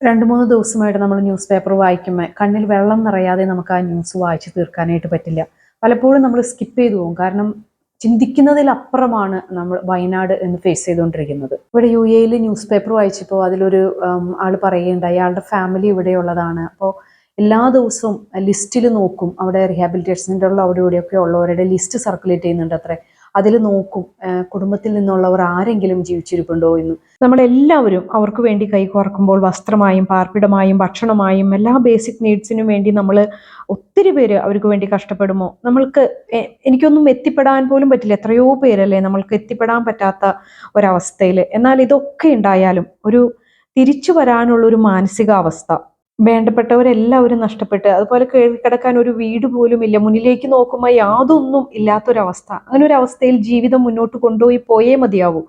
2-3 ദിവസമായിട്ട് നമ്മൾ news paper വായിക്കുമ്പോൾ കണ്ണിൽ വെള്ളം നിറയാതെ നമുക്ക് ആ ന്യൂസ് വായിച്ച് തീർക്കാനായിട്ട് പറ്റില്ല. പലപ്പോഴും നമ്മൾ സ്കിപ്പ് ചെയ്തു പോകും. കാരണം ചിന്തിക്കുന്നതിലപ്പുറമാണ് നമ്മൾ വയനാട് എന്ന് ഫേസ് ചെയ്തുകൊണ്ടിരിക്കുന്നത്. ഇവിടെ UAE ന്യൂസ് പേപ്പർ വായിച്ചപ്പോൾ അതിലൊരു ആൾ പറയുകയുണ്ടായി, അയാളുടെ ഫാമിലി ഇവിടെയുള്ളതാണ്. അപ്പോൾ എല്ലാ ദിവസവും ലിസ്റ്റിൽ നോക്കും, അവിടെ റീഹാബിലിറ്റേഷൻ സെൻ്ററിൽ അവിടെ ഇവിടെയൊക്കെ ഉള്ളവരുടെ ലിസ്റ്റ് സർക്കുലേറ്റ് ചെയ്യുന്നുണ്ട് അത്രേ. അതിൽ നോക്കും കുടുംബത്തിൽ നിന്നുള്ളവർ ആരെങ്കിലും ജീവിച്ചിരിപ്പുണ്ടോ എന്ന്. നമ്മളെല്ലാവരും അവർക്ക് വേണ്ടി കൈകോർക്കുമ്പോൾ വസ്ത്രമായും പാർപ്പിടമായും ഭക്ഷണമായും എല്ലാ ബേസിക് നീഡ്സിനും വേണ്ടി നമ്മൾ ഒത്തിരി പേര് അവർക്ക് വേണ്ടി കഷ്ടപ്പെടുമോ? നമ്മൾക്ക് എനിക്കൊന്നും എത്തിപ്പെടാൻ പോലും പറ്റില്ല. എത്രയോ പേരല്ലേ നമ്മൾക്ക് എത്തിപ്പെടാൻ പറ്റാത്ത ഒരവസ്ഥയിൽ. എന്നാൽ ഇതൊക്കെ ഉണ്ടായാലും ഒരു തിരിച്ചു വരാനുള്ളൊരു മാനസികാവസ്ഥ, വേണ്ടപ്പെട്ടവരെല്ലാവരും നഷ്ടപ്പെട്ട്, അതുപോലെ കിടക്കാൻ ഒരു വീട് പോലും ഇല്ല, മുന്നിലേക്ക് നോക്കുമ്പോൾ യാതൊന്നും ഇല്ലാത്തൊരവസ്ഥ. അങ്ങനെ ഒരു അവസ്ഥയിൽ ജീവിതം മുന്നോട്ട് പോയേ മതിയാവൂ.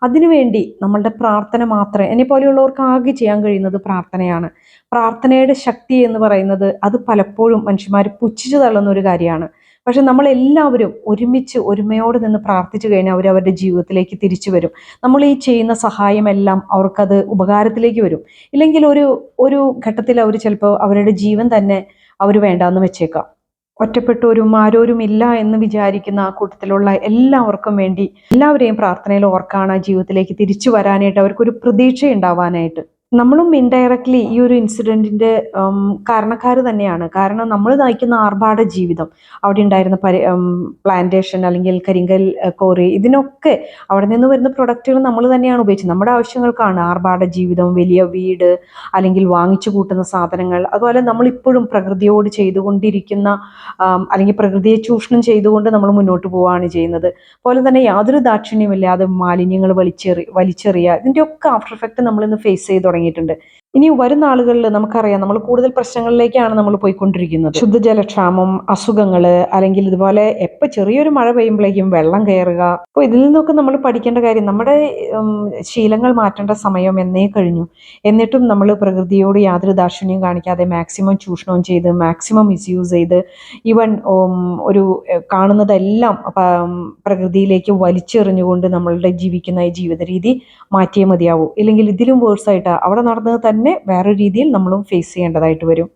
അതിനുവേണ്ടി നമ്മളുടെ പ്രാർത്ഥന മാത്രമേ, എന്നെ പോലെയുള്ളവർക്ക് ആകെ ചെയ്യാൻ കഴിയുന്നത് പ്രാർത്ഥനയാണ്. പ്രാർത്ഥനയുടെ ശക്തി എന്ന് പറയുന്നത് അത് പലപ്പോഴും മനുഷ്യന്മാർ പുച്ഛിച്ചു തള്ളുന്ന ഒരു കാര്യമാണ്. പക്ഷെ നമ്മളെല്ലാവരും ഒരുമിച്ച് ഒരുമയോടെ നിന്ന് പ്രാർത്ഥിച്ചു കഴിഞ്ഞാൽ അവരവരുടെ ജീവിതത്തിലേക്ക് തിരിച്ചു വരും. നമ്മൾ ഈ ചെയ്യുന്ന സഹായമെല്ലാം അവർക്കത് ഉപകാരത്തിലേക്ക് വരും. ഇല്ലെങ്കിൽ ഒരു ഒരു ഘട്ടത്തിൽ അവർ ചിലപ്പോൾ അവരുടെ ജീവൻ തന്നെ അവർ വേണ്ടാന്ന് വെച്ചേക്കാം. ഒറ്റപ്പെട്ടവരും ആരോരുമില്ല എന്ന് വിചാരിക്കുന്ന ആ കൂട്ടത്തിലുള്ള എല്ലാവർക്കും വേണ്ടി എല്ലാവരെയും പ്രാർത്ഥനയിൽ ഓർക്കാണ് ജീവിതത്തിലേക്ക് തിരിച്ചു വരാനായിട്ട്, അവർക്കൊരു പ്രതീക്ഷ ഉണ്ടാവാനായിട്ട്. നമ്മളും ഇൻഡയറക്ട്ലി ഈ ഒരു ഇൻസിഡൻറ്റിൻ്റെ കാരണക്കാർ തന്നെയാണ്. കാരണം നമ്മൾ നയിക്കുന്ന ആർഭാട ജീവിതം, അവിടെ ഉണ്ടായിരുന്ന പ്ലാന്റേഷൻ അല്ലെങ്കിൽ കരിങ്കൽ കോറി, ഇതിനൊക്കെ അവിടെ നിന്ന് വരുന്ന പ്രൊഡക്റ്റുകൾ നമ്മൾ തന്നെയാണ് ഉപയോഗിച്ചത്. നമ്മുടെ ആവശ്യങ്ങൾക്കാണ് ആർഭാട ജീവിതം, വലിയ വീട്, അല്ലെങ്കിൽ വാങ്ങിച്ചു കൂട്ടുന്ന സാധനങ്ങൾ. അതുപോലെ നമ്മളിപ്പോഴും പ്രകൃതിയോട് ചെയ്തുകൊണ്ടിരിക്കുന്ന അല്ലെങ്കിൽ പ്രകൃതിയെ ചൂഷണം ചെയ്തുകൊണ്ട് നമ്മൾ മുന്നോട്ട് പോവുകയാണ് ചെയ്യുന്നത്. അതുപോലെ തന്നെ യാതൊരു ദാക്ഷിണ്യമില്ലാതെ മാലിന്യങ്ങൾ വലിച്ചെറിയുക, ഇതിൻ്റെയൊക്കെ ആഫ്റ്റർ എഫക്റ്റ് നമ്മളിന്ന് ഫേസ് ചെയ്ത് തുടങ്ങിയിട്ടുണ്ട്. ഇനി വരുന്ന ആളുകളിൽ നമുക്കറിയാം നമ്മൾ കൂടുതൽ പ്രശ്നങ്ങളിലേക്കാണ് നമ്മൾ പോയിക്കൊണ്ടിരിക്കുന്നത്. ശുദ്ധജലക്ഷാമം, അസുഖങ്ങൾ, അല്ലെങ്കിൽ ഇതുപോലെ എപ്പോൾ ചെറിയൊരു മഴ പെയ്യുമ്പോഴേക്കും വെള്ളം കയറുക. അപ്പോൾ ഇതിൽ നിന്നൊക്കെ നമ്മൾ പഠിക്കേണ്ട കാര്യം, നമ്മുടെ ശീലങ്ങൾ മാറ്റേണ്ട സമയം എന്നേ കഴിഞ്ഞു. എന്നിട്ടും നമ്മൾ പ്രകൃതിയോട് യാതൊരു ദാക്ഷിണ്യം കാണിക്കാതെ മാക്സിമം ചൂഷണവും ചെയ്ത് മാക്സിമം മിസ്യൂസ് ചെയ്ത് ഈവൻ ഒരു കാണുന്നതെല്ലാം പ്രകൃതിയിലേക്ക് വലിച്ചെറിഞ്ഞുകൊണ്ട് നമ്മളുടെ ജീവിക്കുന്ന ഈ ജീവിത രീതി മാറ്റിയേ മതിയാവൂ. ഇല്ലെങ്കിൽ ഇതിലും വേഴ്സായിട്ട് അവിടെ നടന്നത് തന്നെ വേറെ രീതിയിൽ നമ്മളും ഫേസ് ചെയ്യേണ്ടതായിട്ട് വരും.